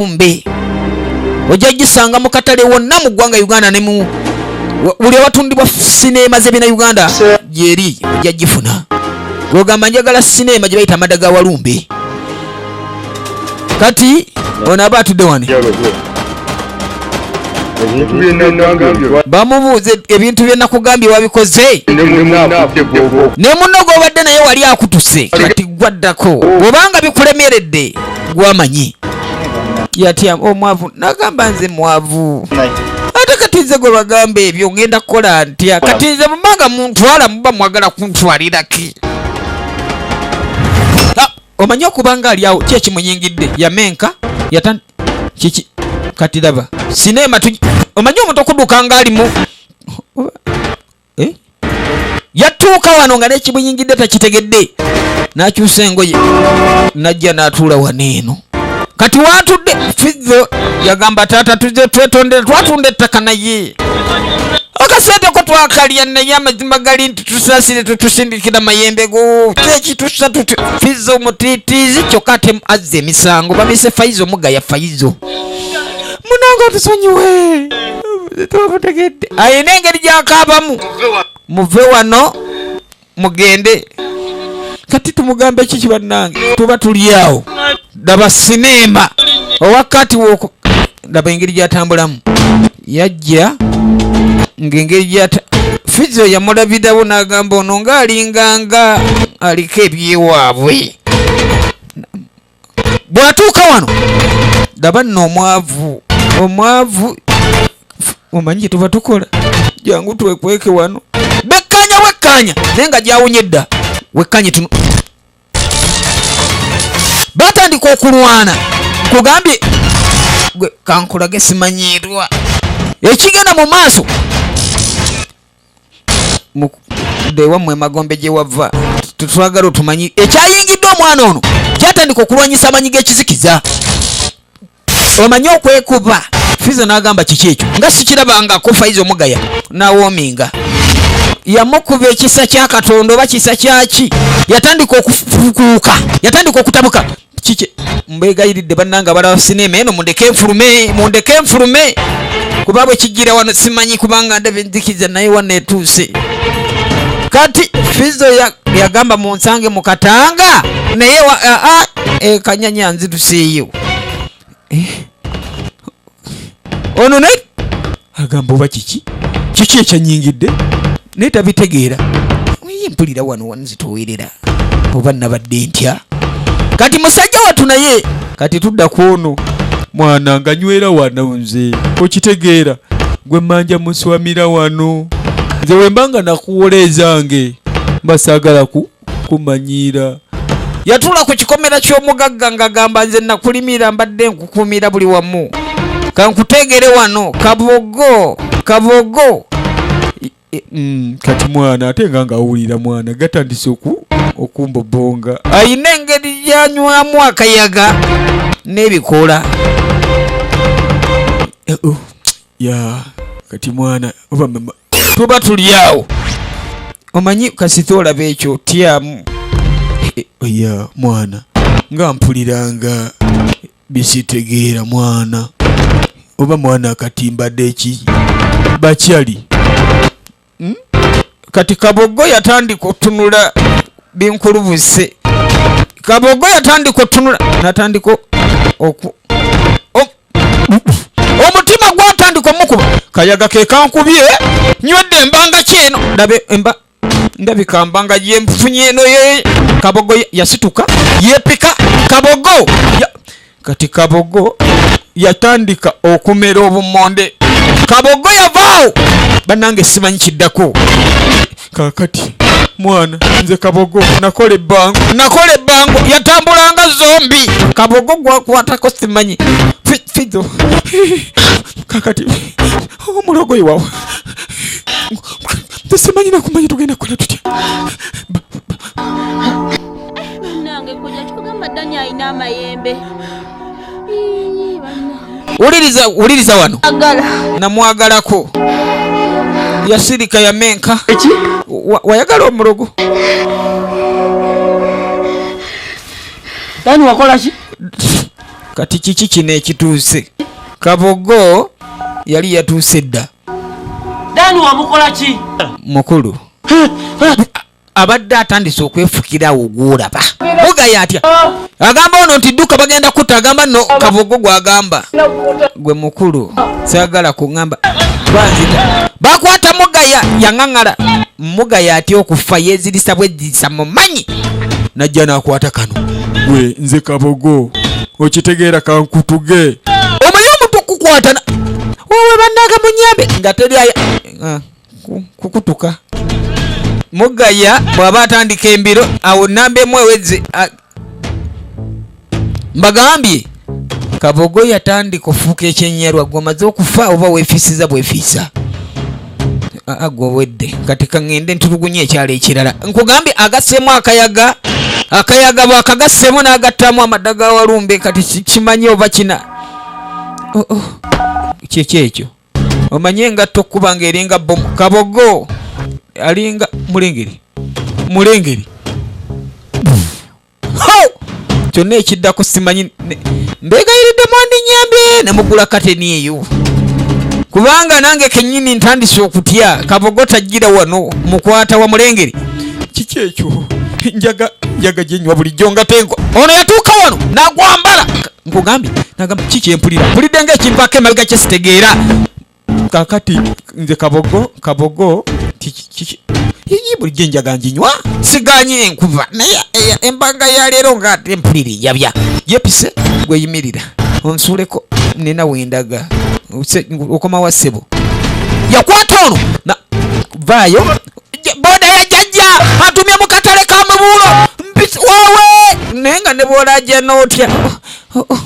Walumbe ojja gisanga mu katale wonna mu ggwanga Uganda ne mu buli awatundibwa sinema z'ebina Uganda gyeri ojja gifuna. Gwogamba njagala sinema gye bayita Amadda GA Walumbe. Kati ono aba atudde wano bamubuuze ebintu bye nakugambye wabikoze ne munno gw'obadde naye wali akutuse kati gwaddako bw'obanga bikulemeredde gwamanyi yatya omwavu nagamba nze mwavu ate kati nze gwe bagamba ebyo ngenda kukola ntya kati nze mumanga muntwala muba mwagala kuntwalira ki omanyi okubanga ali awo kyekimunyingidde yamenka yatan kiki kati laba sinema omanyi omuntu okuduka nga alimu yatuuka wano nga nekimunyingidde takitegedde nakyusa engoye najja n'atuula waneeno kati watudde Fizzo yagamba taata tujje twetondere twatunda ettaka naye akasente ko twakalya naye amazima gali nti tusaasire tutusindikira mayembe go kyekitusa Fizzo mutiitiizi kyokka ate azza emisango bamise Faizo mugaya Faizo munange tusonyiwe twabutegedde ayina engeri gyakaabamu muve wano mugende kati tumugambe kiki bannange tuba tuli awo daba sinema owakati woko daba engeri gyatambulamu yajja ng'engeri gyata Fizzo yamulabidawo n'agamba ono ng'alinganga aliko ebyewaabwe bw'atuuka wano daba nno omwavu omanyi tuba tukola jangu twekweke wano wekkanya naye nga gyawunye dda wekkanye tuno batandika okulwana kugambye gwe kankulage simanyirwa ekigenda mu maaso dewammwe magombe gye wava tutwagala otumanyi ekyayingidde omwana ono kyatandika okulwanyisa amanyi g'ekizikiza omanyi okwekuba Fizzo n'agamba kiki ekyo nga sikirabangako Faizo mugaya n'awoominga yamukuba ekisa kya Katonda oba kisa kyaki yatandika okufukuuka yatandika okutabuka kiki mbegayiridde bannanga balaba sinema eno mundeke enfulume kuba bwe kijjira wano simanyi kubanga ndebe nzikiza naye wano etuuse kati Fizzo yagamba munsange mu katanga naye kanyanya nziruseeyo ono naye agamba oba kiki ekyanyingidde naye tabitegeera mpulira wano wanzitowerera oba nabadde ntya kati musajja watu naye kati tudda ku ono mwana nga nywera wano nze okitegeera gwe manja muswamira wano nze wembanga nakuwola ezange mbasaagala kumanyira yatula ku kikomera ky'omugagga ng'agamba nze nakulimira mbadde nkukuumira buli wamu kankutegere wano kabogo kati mwana ate nga awulira mwana gatandise okumbobonga ayina engeri gyanywamu akayaga n'ebikola kati mwana tuba tuli awo omanyi kasita olaba ekyo tyamu mwana nga mpuliranga bisitegeera mwana oba mwana akatimbadde eki bakyali kati kabogo yatandika otunula binkulubuse kabogo yatandika otunula natandika omutima gwatandika omukuba kayaga ke kankubye nywedde embanga kyeno ndabika mbanga gyemfunye eno ye kabogo yasituka yepika kabogo kati kabogo yatandika okumera obumonde kabogo yavaawo bannange simanyi kiddako kakati mwana nze kabogo nakola ebbango yatambulanga zombi kabogo gwakwatako simanyi Fizzo kakati omulogoyi wawe simanyi nakumanyi tugenda kukola tutya bannange kujja kikugamba ddani alina amayembe uliriza wano namwagalako yasirika yamenka wayagala omulogo Dani wakola ki? kati kiki kino ekituuse? Kabogo yali yatuuse dda. Dani wamukola ki? Mukulu abadde atandise okwefukira ogulaba. Mugaya atya agamba ono nti dduka bagenda kutta, agamba no Kabogo gwagamba. Gwe mukulu saagala kuŋŋamba banzita bakwata Mugaya yaŋŋaŋŋala. Mugaya atya okufa yeezirisa bwezirisa mumanyi. Najja n'akwata kano. Gwe nze Kabogo okitegeera kankutuge. Omanyi omuntu okukwatana wowe bannaaga munyambe nga teri kukutuka. Mugaya bw'aba atandika embiro awo nnamba emu eweze mbagambye Kabogo yatandika ofuuka ekyenyerwa. Gw'omaze okufa oba weefiisiza bwefiisa gw'owedde kati kaŋŋende ntulugunye ekyalo ekirala. Nkugambye agasseemu akayaga bw'akagasseemu n'agattamu Amadda ga Walumbe kati kimanyi oba kina kyekyo omanye engatto okkuba ng'eringa bomu. Kabogo alinga mulengeri kyonna ekiddako simanyi. Mbegayiridde mwandinyambe nemugula kateni eyo kubanga nange kennyini ntandise okutya. Kabogo tajjira wano mukwata wa mulengeri. Kiki ekyo? njaga gyenywa bulijjo nga tenko. Ono yatuuka wano n'agwambala. Nkugambye nagamba kiki empulira mpulidde ng'ekimpaako emabega kye sitegeera. Kakati nze Kabogo bulijjo enjaga njinywa siganye enkuva naye embaga ya leero ng'ate empulira eyabya yepise gweyimirira onsuuleko nina wendaga okoma wa ssebo yakwata ono vaayo boda yajjajja atumye mu katale ka Mabuulo wowe naye nga ne bw'olajja n'otya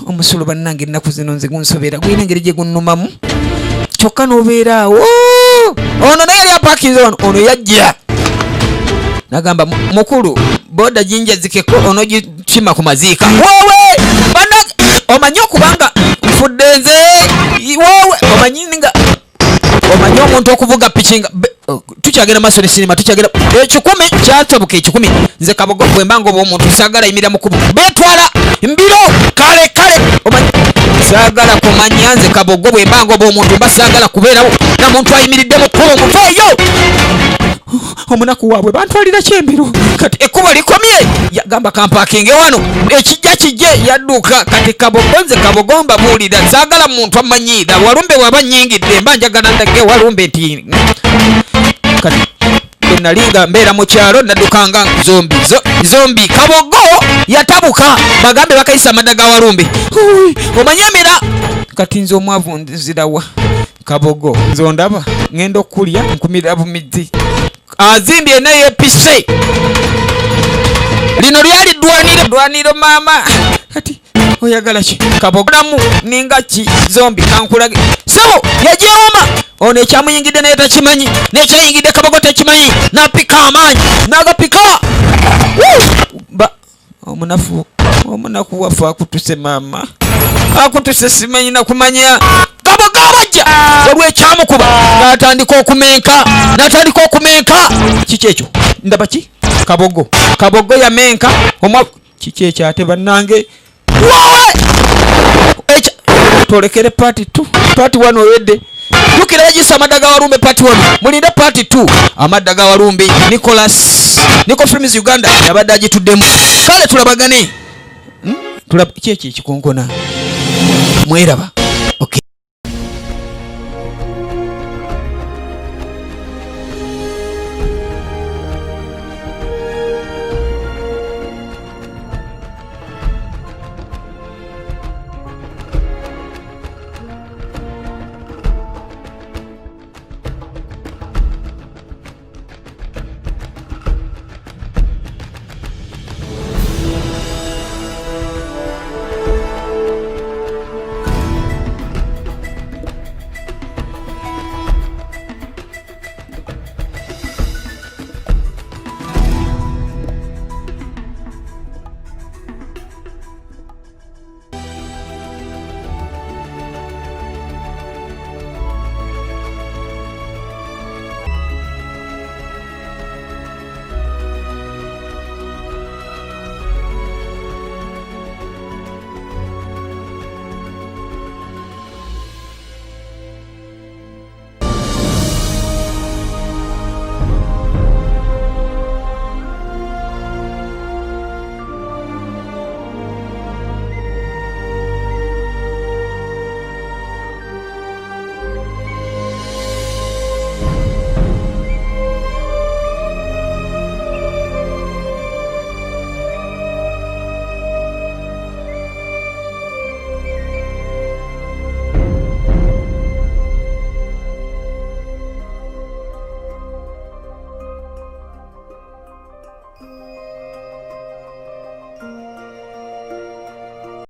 omusolo bannange ennaku zino nze gunsobera gwina engeri gye gunnumamu kyokka n'obeera awo. Ono naye yali apaakinze wano ono yajja nagamba mukulu boda jinjazikeko ono gikima ku maziika. Wowe bannange omanyi okubanga nfudde nze wowe omanyi omuntu okuvuga piki nga tukyagenda maaso ne sinema tukyagenda ekikumi kyatabuka ekikumi. Nze Kabogo bwe mbanga oba omuntu saagala yimirira mu kubo beetwala mbiro kale omanyi saagala kumanya. Nze Kabogo bwe mbanga oba omuntu mba saagala kubeerawo na muntu ayimiridde mu kkubo muveeyo omunaku waabwe bantwalira kyembiro kati ekkubo likomye yagamba kampaakinge wano ekijja kijje yadduka kati Kabogo nze Kabogo mbabuulira saagala muntu amanyiira Walumbe waba nnyingidde mba njagala ndage Walumbe nti kati bwe nalinga mbeera mu kyalo naddukanga zombi. Kabogo yatabuka bagambe bakayisa Amadda ga Walumbe omanyamira kati nze omwavu nzirawa. Kabogo nze ondaba ngenda okulya nkumirira bumizi azimbye naye epise lino lyali ddwaniro maama kati oyagala ki? Kabogo namu ninga ki zombi kankulage sebo yajeewoma ono ekyamuyingidde naye takimanyi nekyayingidde Kabogo takimanyi napika amaanyi nagapika omunaku waffe akutuse maama akutuse simanyi nakumanya. Kabogo abajja olw'ekyamukuba n'atandika okumenka kiki ekyo ndaba ki? Kabogo yamenka kiki ekyo ate bannange wowe tolekere part 2 part 1 owedde jukira yagisa Amadda ga Walumbe part 1 mulinde part 2. Amadda ga Walumbe Niko Films Uganda yabadde agituddemu kale tulabagane tulaba ki ekikonkona mweraba